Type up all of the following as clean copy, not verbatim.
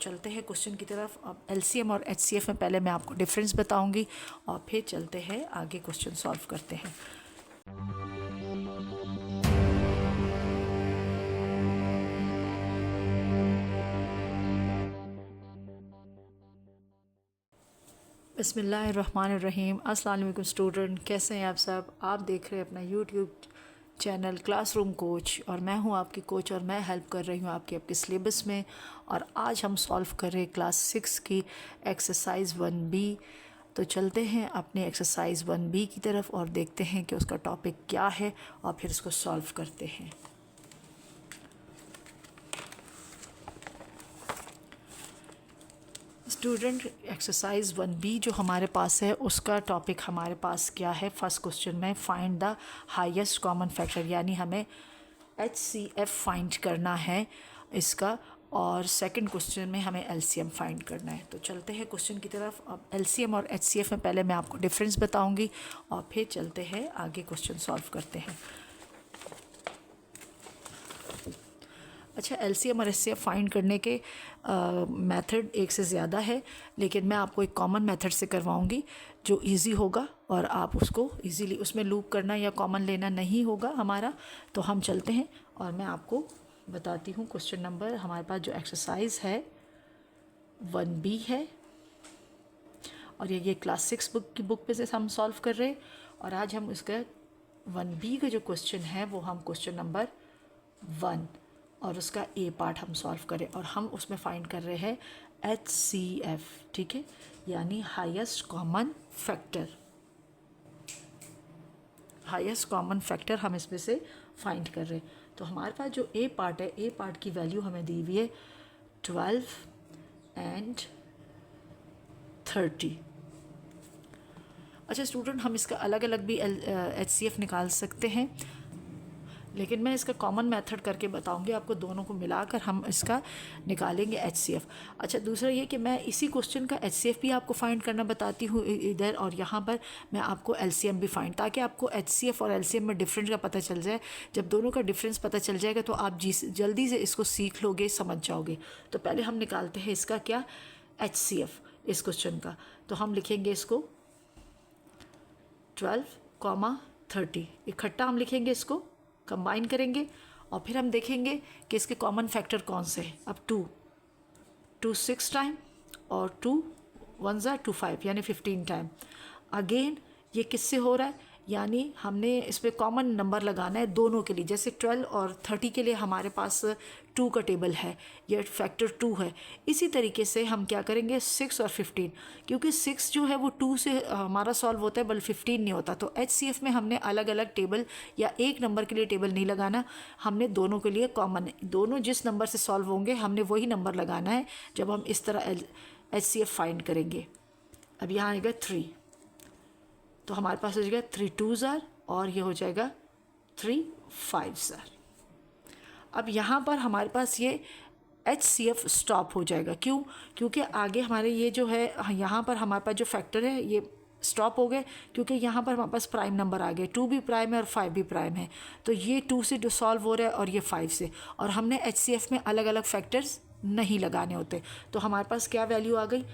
चलते हैं क्वेश्चन की तरफ। अब एलसीएम और एचसीएफ में पहले मैं आपको डिफरेंस बताऊंगी और फिर चलते हैं आगे क्वेश्चन सॉल्व करते हैं। बिस्मिल्लाहिर्रहमानिर्रहीम। अस्सलाम वालेकुम स्टूडेंट, कैसे हैं आप सब? आप देख रहे हैं अपना यूट्यूब चैनल क्लासरूम कोच और मैं हूं आपकी कोच और मैं हेल्प कर रही हूं आपके सिलेबस में। और आज हम सॉल्व कर रहे हैं क्लास 6 की एक्सरसाइज 1B। तो चलते हैं अपने एक्सरसाइज 1B की तरफ और देखते हैं कि उसका टॉपिक क्या है और फिर इसको सॉल्व करते हैं। स्टूडेंट, एक्सरसाइज 1B जो हमारे पास है उसका टॉपिक हमारे पास क्या है? फर्स्ट क्वेश्चन में find the highest common factor, यानी हमें HCF फाइंड करना है इसका, और सेकंड क्वेश्चन में हमें LCM फाइंड करना है। तो चलते हैं क्वेश्चन की तरफ। अब LCM और HCF में पहले मैं आपको डिफरेंस बताऊंगी और फिर चलते हैं आगे क्वेश्चन सॉल्व करते हैं। अच्छा, LCM और HCF फाइंड करने के मेथड एक से ज़्यादा है, लेकिन मैं आपको एक कॉमन मेथड से करवाऊंगी जो इजी होगा और आप उसको इजीली, उसमें लूप करना या कॉमन लेना नहीं होगा हमारा। तो हम चलते हैं और मैं आपको बताती हूँ। क्वेश्चन नंबर हमारे पास जो एक्सरसाइज है 1B है और ये क्लास 6 बुक पे से हम सॉल्व कर रहे हैं। और आज हम इसका 1B का जो क्वेश्चन है वो हम क्वेश्चन नंबर 1 और उसका ए पार्ट हम सॉल्व करें और हम उसमें फाइंड कर रहे हैं HCF, ठीक है, यानी highest common factor. Highest common factor हम इसमें से फाइंड कर रहे हैं। तो हमारे पास जो ए पार्ट है, ए पार्ट की वैल्यू हमें दी हुई है 12 एंड 30। अच्छा स्टूडेंट, हम इसका अलग अलग भी HCF निकाल सकते हैं, लेकिन मैं इसका कॉमन मेथड करके बताऊंगी आपको। दोनों को मिलाकर हम इसका निकालेंगे HCF। अच्छा, दूसरा ये कि मैं इसी क्वेश्चन का HCF भी आपको फाइंड करना बताती हूँ इधर, और यहाँ पर मैं आपको LCM भी फाइंड, ताकि आपको HCF और LCM में डिफरेंस का पता चल जाए। जब दोनों का डिफरेंस पता चल जाएगा तो आप जल्दी से इसको सीख लोगे, समझ जाओगे। तो पहले हम निकालते हैं इसका क्या, HCF इस क्वेश्चन का। तो हम लिखेंगे इसको 12, 30 इकट्ठा हम लिखेंगे, इसको कंबाइन करेंगे और फिर हम देखेंगे कि इसके कॉमन फैक्टर कौन से हैं। अब 2 6 टाइम और 2 1 2 5 यानी 15 टाइम। अगेन ये किससे हो रहा है, यानी हमने इस पर कॉमन नंबर लगाना है दोनों के लिए। जैसे 12 और 30 के लिए हमारे पास 2 का टेबल है, ये फैक्टर 2 है। इसी तरीके से हम क्या करेंगे 6 और 15, क्योंकि 6 जो है वो 2 से हमारा सॉल्व होता है, बल्कि 15 नहीं होता। तो HCF में हमने अलग अलग टेबल या एक नंबर के लिए टेबल नहीं लगाना, हमने दोनों के लिए कॉमन, दोनों जिस नंबर से सॉल्व होंगे हमने वही नंबर लगाना है जब हम इस तरह HCF फाइंड करेंगे। अब यहाँ आएगा 3, तो हमारे पास हो जाएगा 3 2s और ये हो जाएगा 3 5s। अब यहाँ पर हमारे पास ये HCF स्टॉप हो जाएगा। क्यों? क्योंकि आगे हमारे ये जो है, यहाँ पर हमारे पास जो फैक्टर है ये स्टॉप हो गए, क्योंकि यहाँ पर हमारे पास प्राइम नंबर आ गए, 2 भी प्राइम है और 5 भी प्राइम है। तो ये 2 से जो सॉल्व हो रहा है और ये 5 से, और हमने HCF में अलग अलग फैक्टर्स नहीं लगाने होते। तो हमारे पास क्या वैल्यू आ गई,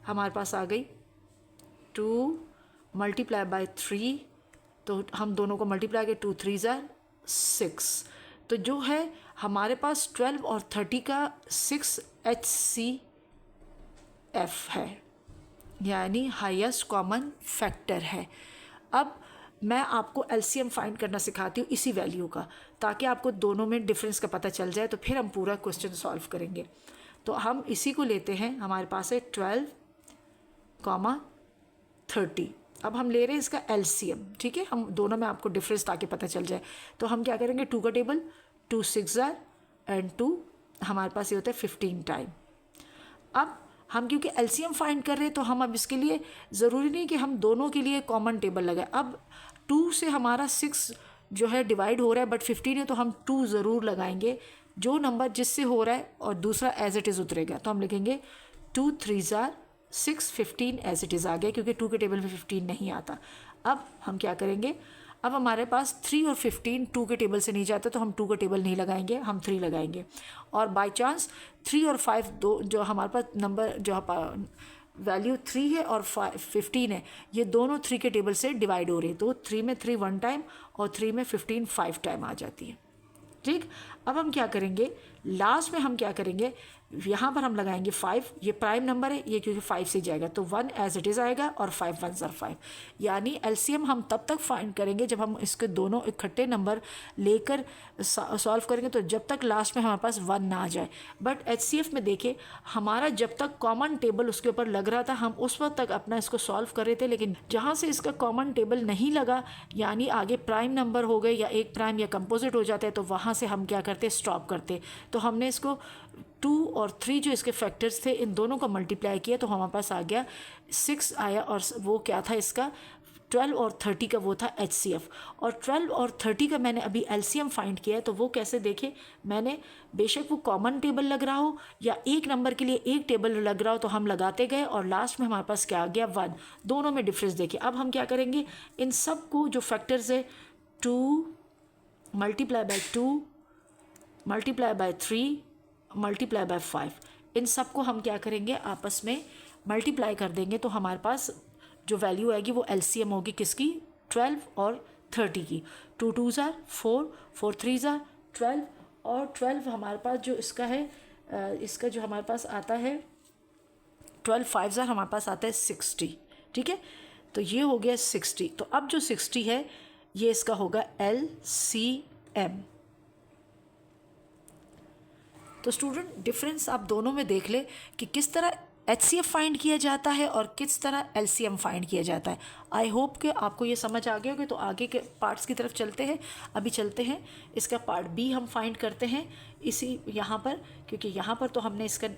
हमारे पास आ गई 2 मल्टीप्लाई बाय 3, तो हम दोनों को मल्टीप्लाई करें, 2 3 6। तो जो है हमारे पास 12 और 30 का 6 HCF है, यानी हाईएस्ट कॉमन फैक्टर है। अब मैं आपको LCM फाइंड करना सिखाती हूँ इसी वैल्यू का, ताकि आपको दोनों में डिफरेंस का पता चल जाए, तो फिर हम पूरा क्वेश्चन सॉल्व करेंगे। तो हम इसी को लेते हैं, हमारे पास है 12, 30। अब हम ले रहे हैं इसका LCM, ठीक है, हम दोनों में आपको डिफरेंस ताकि पता चल जाए। तो हम क्या करेंगे, 2 का टेबल, 2 6 एंड 2 हमारे पास ये होता है 15 टाइम। अब हम क्योंकि LCM फाइंड कर रहे हैं, तो हम अब इसके लिए ज़रूरी नहीं कि हम दोनों के लिए कॉमन टेबल लगाए। अब 2 से हमारा 6 जो है डिवाइड हो रहा है, बट 15 है, तो हम 2 ज़रूर लगाएंगे, जो नंबर जिससे हो रहा है, और दूसरा एज इट इज़ उतरेगा। तो हम लिखेंगे 2 3 6 15 एज इट इज़ आ गया, क्योंकि 2 के टेबल में 15 नहीं आता। अब हम क्या करेंगे, अब हमारे पास 3 और 15 2 के टेबल से नहीं जाते, तो हम 2 का टेबल नहीं लगाएंगे, हम 3 लगाएंगे। और बाय चांस 3 और 5 दो जो हमारे पास नंबर जो वैल्यू 3 है और 15 है, ये दोनों 3 के टेबल से डिवाइड हो रहे हैं, तो 3 में 3 1 टाइम और 3 में 15 5 टाइम आ जाती है। ठीक, अब हम क्या करेंगे, लास्ट में हम क्या करेंगे, यहाँ पर हम लगाएंगे 5, ये प्राइम नंबर है, ये क्योंकि 5 से जाएगा तो 1 एज इट इज़ आएगा और 5 1 5। यानी एलसीएम हम तब तक फाइंड करेंगे जब हम इसके दोनों इकट्ठे नंबर लेकर सॉल्व करेंगे, तो जब तक लास्ट में हमारे पास 1 ना आ जाए। बट एचसीएफ में देखिए, हमारा जब तक कॉमन टेबल उसके ऊपर लग रहा था, हम उस वक्त तक अपना इसको सॉल्व कर रहे थे, लेकिन जहाँ से इसका कॉमन टेबल नहीं लगा, यानी आगे प्राइम नंबर हो गए या एक प्राइम या कंपोजिट हो जाते हैं, तो वहाँ से हम क्या करते, स्टॉप करते। तो हमने इसको 2 और 3 जो इसके फैक्टर्स थे, इन दोनों को मल्टीप्लाई किया तो हमारे पास आ गया 6 आया, और वो क्या था इसका 12 और 30 का वो था एचसीएफ। और 12 और 30 का मैंने अभी एलसीएम फाइंड किया है, तो वो कैसे देखे, मैंने बेशक वो कॉमन टेबल लग रहा हो या एक नंबर के लिए एक टेबल लग रहा हो, तो हम लगाते गए और लास्ट में हमारे पास क्या आ गया 1। दोनों में डिफरेंस देखिए। अब हम क्या करेंगे, इन सब को जो फैक्टर्स है 2 multiply by 2 multiply by 3 multiply by 5, इन सब को हम क्या करेंगे, आपस में मल्टीप्लाई कर देंगे, तो हमारे पास जो वैल्यू आएगी वो एलसीएम होगी किसकी, 12 और 30 की। 2 2 ज़ार 4, 4 3 ज़ार 12, और 12 हमारे पास जो इसका है, इसका जो हमारे पास आता है 12 5 ज़ार हमारे पास आता है 60। ठीक है, तो ये हो गया 60। तो अब जो 60 है ये इसका होगा एलसीएम। तो स्टूडेंट, डिफरेंस आप दोनों में देख ले कि किस तरह एचसीएफ फाइंड किया जाता है और किस तरह एलसीएम फाइंड किया जाता है। आई होप कि आपको ये समझ आ गया होगा। तो आगे के पार्ट्स की तरफ चलते हैं। अभी चलते हैं, इसका पार्ट बी हम फाइंड करते हैं इसी यहाँ पर, क्योंकि यहाँ पर तो हमने इसका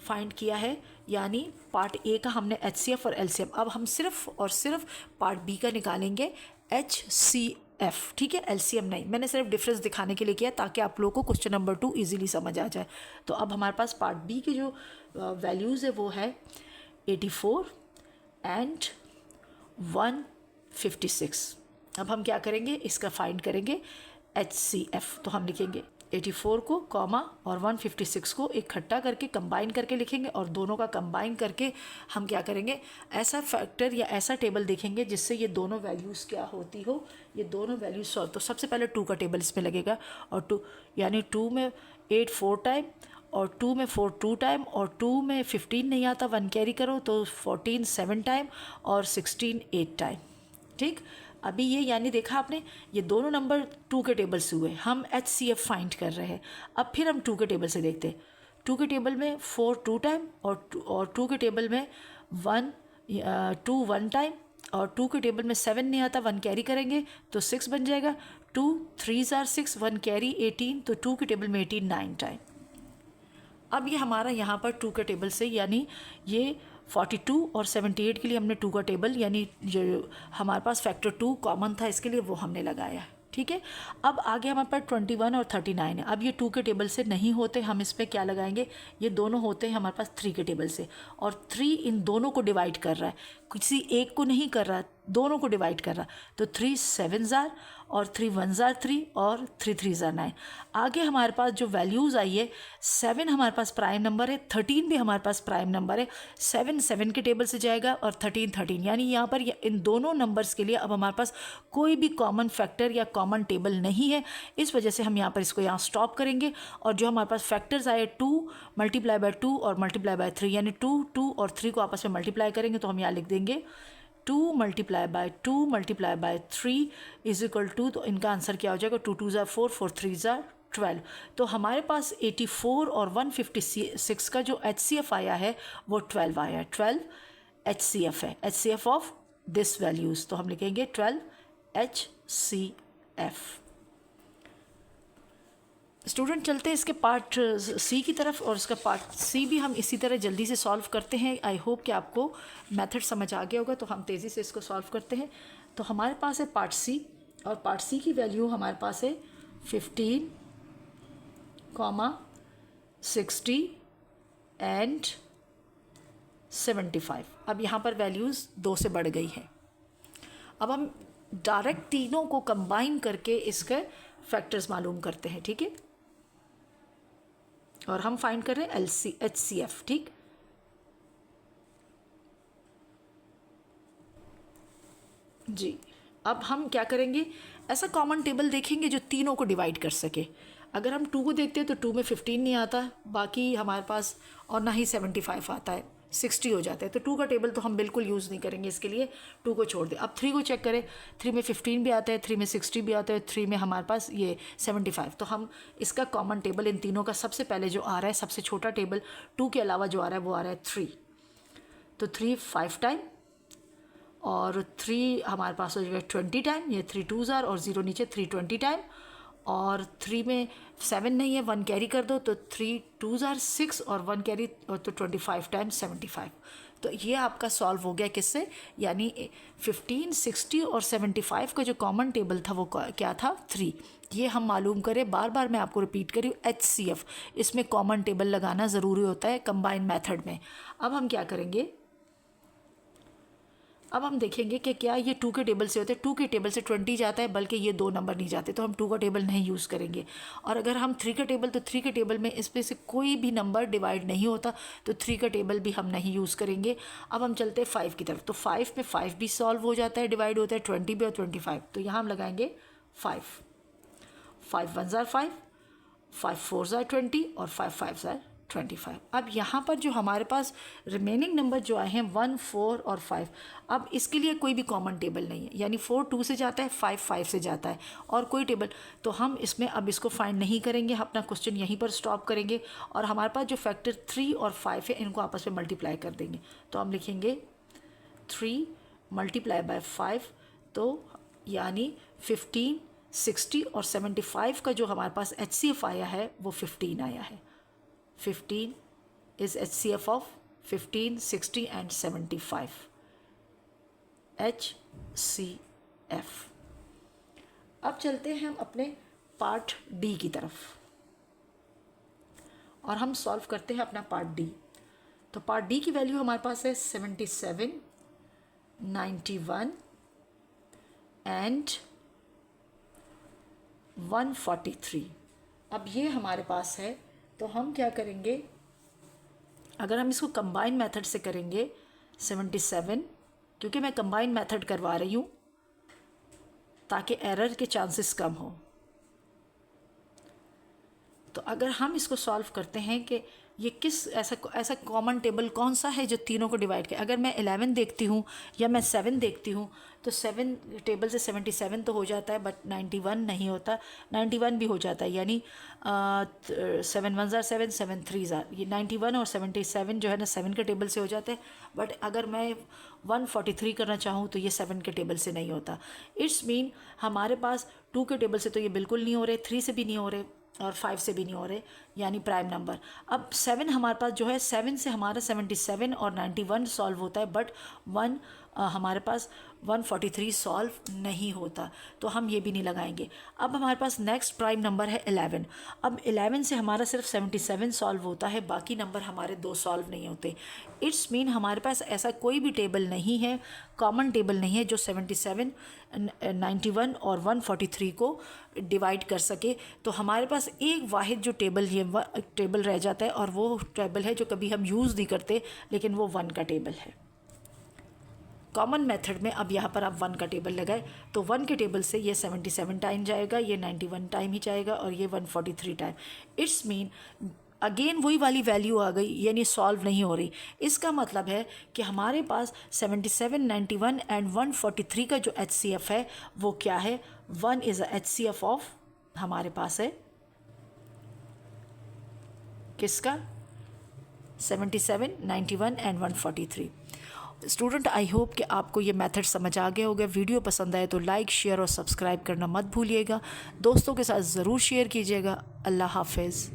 फाइंड किया है, यानी पार्ट ए का हमने एचसीएफ और एलसीएम। अब हम सिर्फ और सिर्फ पार्ट बी का निकालेंगे, एचसीएफ। ठीक है, एलसीएम नहीं। मैंने सिर्फ डिफरेंस दिखाने के लिए किया ताकि आप लोगों को क्वेश्चन नंबर 2 इजीली समझ आ जाए। तो अब हमारे पास पार्ट बी की जो वैल्यूज़ है वो है 84 एंड 156। अब हम क्या करेंगे, इसका फाइंड करेंगे एचसीएफ। तो हम लिखेंगे 84 को कॉमा और 156 को इकट्ठा करके कंबाइन करके लिखेंगे, और दोनों का कंबाइन करके हम क्या करेंगे, ऐसा फैक्टर या ऐसा टेबल देखेंगे जिससे ये दोनों वैल्यूज़ क्या होती हो, ये दोनों वैल्यूज सॉल्व। तो सबसे पहले 2 का टेबल इसमें लगेगा, और 2 यानी 2 में 8 4 टाइम, और 2 में 4 2 टाइम, और 2 में 15 नहीं आता, 1 कैरी करो तो 14 7 टाइम, और 16 8 टाइम। ठीक, अभी ये यानी देखा आपने, ये दोनों नंबर 2 के टेबल से हुए, हम एचसीएफ फाइंड कर रहे हैं। अब फिर हम 2 के टेबल से देखते हैं। 2 के टेबल में 4 2 टाइम, और 2 के टेबल में 2 1 टाइम, और 2 के टेबल में 7 नहीं आता, 1 कैरी करेंगे तो 6 बन जाएगा। 2 3 ज़ार 6, 1 कैरी 18, तो 2 के टेबल में 18 9 टाइम। अब ये हमारा यहाँ पर 2 के टेबल से, यानी ये 42 और 78 के लिए हमने 2 का टेबल, यानी जो हमारे पास फैक्टर 2 कॉमन था इसके लिए वो हमने लगाया। ठीक है, अब आगे हमारे पास 21 और 39 है। अब ये 2 के टेबल से नहीं होते, हम इस पर क्या लगाएंगे, ये दोनों होते हैं हमारे पास 3 के टेबल से, और 3 इन दोनों को डिवाइड कर रहा है, किसी एक को नहीं कर रहा, दोनों को डिवाइड कर रहा। तो 3 7 ज़ार, और 3 1 ज़ार 3, और 3 3 ज़ार 9। आगे हमारे पास जो वैल्यूज़ आई है, 7 हमारे पास प्राइम नंबर है, 13 भी हमारे पास प्राइम नंबर है। 7 7 के टेबल से जाएगा, और 13 13, यानी यहाँ पर इन दोनों नंबर्स के लिए अब हमारे पास कोई भी कॉमन फैक्टर या कॉमन टेबल नहीं है। इस वजह से हम यहाँ पर इसको यहाँ स्टॉप करेंगे, और जो हमारे पास फैक्टर्स आए 2 मल्टीप्लाई बाय 2 और मल्टीप्लाई बाय 3, यानी 2 2 और 3 को आपस में मल्टीप्लाई करेंगे, तो हम यहाँ लिख देंगे 2 multiply by 2 multiply by 3 is equal to, तो इनका आंसर क्या हो जाएगा, 2 2 ज़ार 4, 4 3 ज़ार 12। तो हमारे पास 84 और 156 का जो एचसीएफ आया है वो 12 आया है। 12 एचसीएफ है, एचसीएफ ऑफ दिस वैल्यूज़। तो हम लिखेंगे 12 एचसीएफ। स्टूडेंट, चलते हैं इसके पार्ट सी की तरफ, और इसका पार्ट सी भी हम इसी तरह जल्दी से सॉल्व करते हैं। आई होप कि आपको मेथड समझ आ गया होगा। तो हम तेज़ी से इसको सॉल्व करते हैं। तो हमारे पास है पार्ट सी, और पार्ट सी की वैल्यू हमारे पास है 15, 60 एंड 75। अब यहाँ पर वैल्यूज़ 2 से बढ़ गई है। अब हम डायरेक्ट तीनों को कंबाइन करके इसके फैक्टर्स मालूम करते हैं, ठीक है। और हम फाइंड कर रहे हैं HCF, ठीक। जी, अब हम क्या करेंगे, ऐसा कॉमन टेबल देखेंगे जो तीनों को डिवाइड कर सके। अगर हम 2 को देखते हैं तो 2 में 15 नहीं आता, बाकी हमारे पास, और ना ही 75 आता है, 60 हो जाता है। तो 2 का टेबल तो हम बिल्कुल यूज़ नहीं करेंगे इसके लिए, 2 को छोड़ दें। अब 3 को चेक करें, 3 में 15 भी आता है, 3 में 60 भी आता है, 3 में हमारे पास ये 75। तो हम इसका कॉमन टेबल इन तीनों का सबसे पहले जो आ रहा है, सबसे छोटा टेबल 2 के अलावा जो आ रहा है वो आ रहा है 3। तो 3 5 टाइम, और 3 हमारे पास हो जाएगा 20 टाइम, ये 3 2s और 0 नीचे 3 20 टाइम। और 3 में 7 नहीं है, 1 कैरी कर दो, तो 3 2s 6 और 1 कैरी, और तो 25 टाइम 75। तो ये आपका सॉल्व हो गया किससे, यानी 15 60 और 75 का जो कॉमन टेबल था वो क्या था, 3। ये हम मालूम करें, बार बार मैं आपको रिपीट करी, HCF, इसमें कॉमन टेबल लगाना ज़रूरी होता है कंबाइन मेथड में। अब हम क्या करेंगे, अब हम देखेंगे कि क्या ये 2 के टेबल से होते हैं। 2 के टेबल से 20 जाता है, बल्कि ये 2 नंबर नहीं जाते, तो हम 2 का टेबल नहीं यूज़ करेंगे। और अगर हम 3 का टेबल, तो 3 के टेबल में इसमें से कोई भी नंबर डिवाइड नहीं होता, तो 3 का टेबल भी हम नहीं यूज़ करेंगे। अब हम चलते हैं 5 की तरफ। तो 5 में 5 भी सॉल्व हो जाता है, डिवाइड होता है, 20 भी और 25। तो यहाँ हम लगाएंगे 5 5 1s 5, 5 4s 20 और 5 5s 25। अब यहाँ पर जो हमारे पास रिमेनिंग नंबर जो आए हैं 1 4 और 5, अब इसके लिए कोई भी कॉमन टेबल नहीं है, यानी 4 2 से जाता है, 5 5 से जाता है, और कोई टेबल, तो हम इसमें अब इसको फाइंड नहीं करेंगे, अपना क्वेश्चन यहीं पर स्टॉप करेंगे। और हमारे पास जो फैक्टर 3 और 5 है, इनको आपस में मल्टीप्लाई कर देंगे। तो हम लिखेंगे 3 मल्टीप्लाई बाय 5, तो यानी 15 60 और 75 का जो हमारे पास HCF आया है वो 15 आया है। 15 is HCF of 15 60 and 75, HCF। अब चलते हैं हम अपने पार्ट डी की तरफ, और हम सॉल्व करते हैं अपना पार्ट डी। तो पार्ट डी की वैल्यू हमारे पास है 77 91 एंड 143। अब ये हमारे पास है, तो हम क्या करेंगे, अगर हम इसको कंबाइन मेथड से करेंगे 77, क्योंकि मैं कंबाइन मेथड करवा रही हूँ ताकि एरर के चांसेस कम हो। तो अगर हम इसको सॉल्व करते हैं कि ये किस ऐसा कॉमन टेबल कौन सा है जो तीनों को डिवाइड करे। अगर मैं 11 देखती हूँ या मैं 7 देखती हूँ, तो 7 टेबल से 77 तो हो जाता है, बट 91 नहीं होता। 91 भी हो जाता है, यानी 7 1s 7 7 3s, ये 91 और 77 जो है ना 7 के टेबल से हो जाते हैं। बट अगर मैं 143 करना चाहूँ तो ये 7 के टेबल से नहीं होता। इट्स मीन हमारे पास 2 के टेबल से तो ये बिल्कुल नहीं हो रहे, 3 से भी नहीं हो रहे, और 5 से भी नहीं हो रहे, यानी प्राइम नंबर। अब 7 हमारे पास जो है, 7 से हमारा 77 और 91 सॉल्व होता है, बट हमारे पास 143 सॉल्व नहीं होता, तो हम ये भी नहीं लगाएंगे। अब हमारे पास नेक्स्ट प्राइम नंबर है 11। अब 11 से हमारा सिर्फ 77 सॉल्व होता है, बाकी नंबर हमारे 2 सॉल्व नहीं होते। इट्स मीन हमारे पास ऐसा कोई भी टेबल नहीं है, कॉमन टेबल नहीं है जो 77 91 और 143 को डिवाइड कर सके। तो हमारे पास एक वाहिद जो टेबल रह जाता है, और वो टेबल है जो कभी हम यूज़ नहीं करते, लेकिन वो 1 का टेबल है। कॉमन मेथड में अब यहाँ पर आप 1 का टेबल लगाए, तो 1 के टेबल से ये 77 टाइम जाएगा, ये 91 टाइम ही जाएगा, और ये 143 टाइम। इट्स मीन अगेन वही वाली वैल्यू आ गई, यानी सॉल्व नहीं हो रही। इसका मतलब है कि हमारे पास 77 91 एंड 143 का जो HCF है वो क्या है, 1 इज़ अ HCF ऑफ, हमारे पास है किसका, 77 91 एंड 143। स्टूडेंट, आई होप कि आपको ये मेथड समझ आ गया होगा। वीडियो पसंद आए तो लाइक शेयर और सब्सक्राइब करना मत भूलिएगा। दोस्तों के साथ ज़रूर शेयर कीजिएगा। अल्लाह हाफिज़।